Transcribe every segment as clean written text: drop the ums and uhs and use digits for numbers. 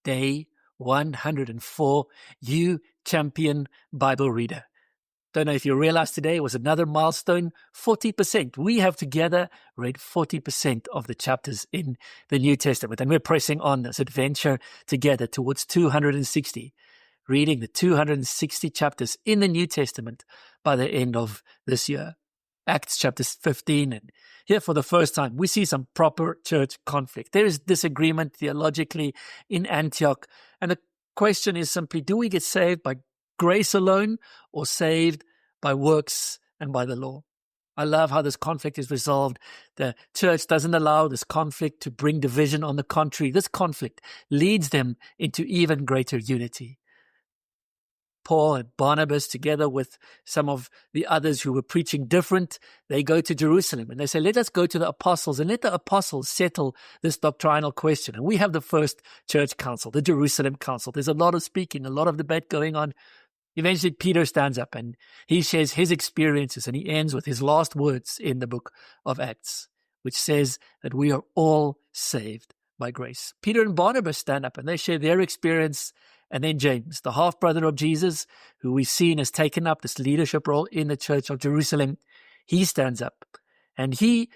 Day 104, You Champion Bible Reader. Don't know if you realized today was another milestone, 40%. We have together read 40% of the chapters in the New Testament, and we're pressing on this adventure together towards 260, reading the 260 chapters in the New Testament by the end of this year. Acts chapter 15, and here for the first time, we see some proper church conflict. There is disagreement theologically in Antioch, and the question is simply, do we get saved by grace alone or saved by works and by the law? I love how this conflict is resolved. The church doesn't allow this conflict to bring division. On the contrary, this conflict leads them into even greater unity. Paul and Barnabas, together with some of the others who were preaching different, they go to Jerusalem and they say, let us go to the apostles and let the apostles settle this doctrinal question. And we have the first church council, the Jerusalem council. There's a lot of speaking, a lot of debate going on. Eventually, Peter stands up and he shares his experiences, and he ends with his last words in the book of Acts, which says that we are all saved by grace. Peter and Barnabas stand up and they share their experience. And then James, the half-brother of Jesus, who we've seen has taken up this leadership role in the church of Jerusalem, he stands up and he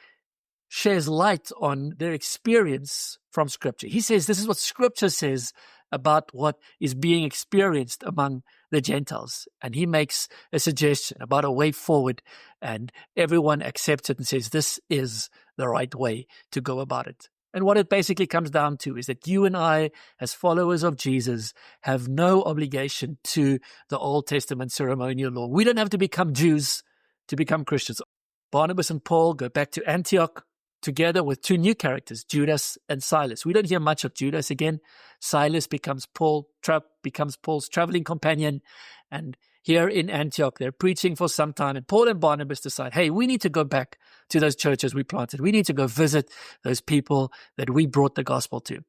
shares light on their experience from Scripture. He says this is what Scripture says about what is being experienced among the Gentiles. And he makes a suggestion about a way forward, and everyone accepts it and says this is the right way to go about it. And what it basically comes down to is that you and I, as followers of Jesus, have no obligation to the Old Testament ceremonial law. We don't have to become Jews to become Christians. Barnabas and Paul go back to Antioch together with two new characters, Judas and Silas. We don't hear much of Judas again. Silas becomes Paul's traveling companion. And here in Antioch, they're preaching for some time. And Paul and Barnabas decide, hey, we need to go back to those churches we planted. We need to go visit those people that we brought the gospel to.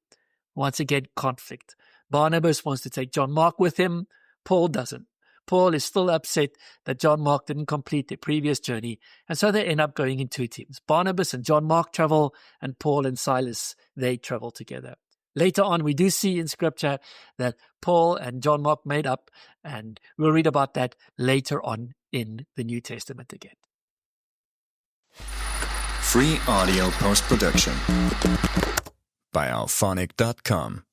Once again, conflict. Barnabas wants to take John Mark with him. Paul doesn't. Paul is still upset that John Mark didn't complete their previous journey, and so they end up going in two teams. Barnabas and John Mark travel, and Paul and Silas, they travel together. Later on, we do see in Scripture that Paul and John Mark made up, and we'll read about that later on in the New Testament again. Free audio post-production by alphonic.com.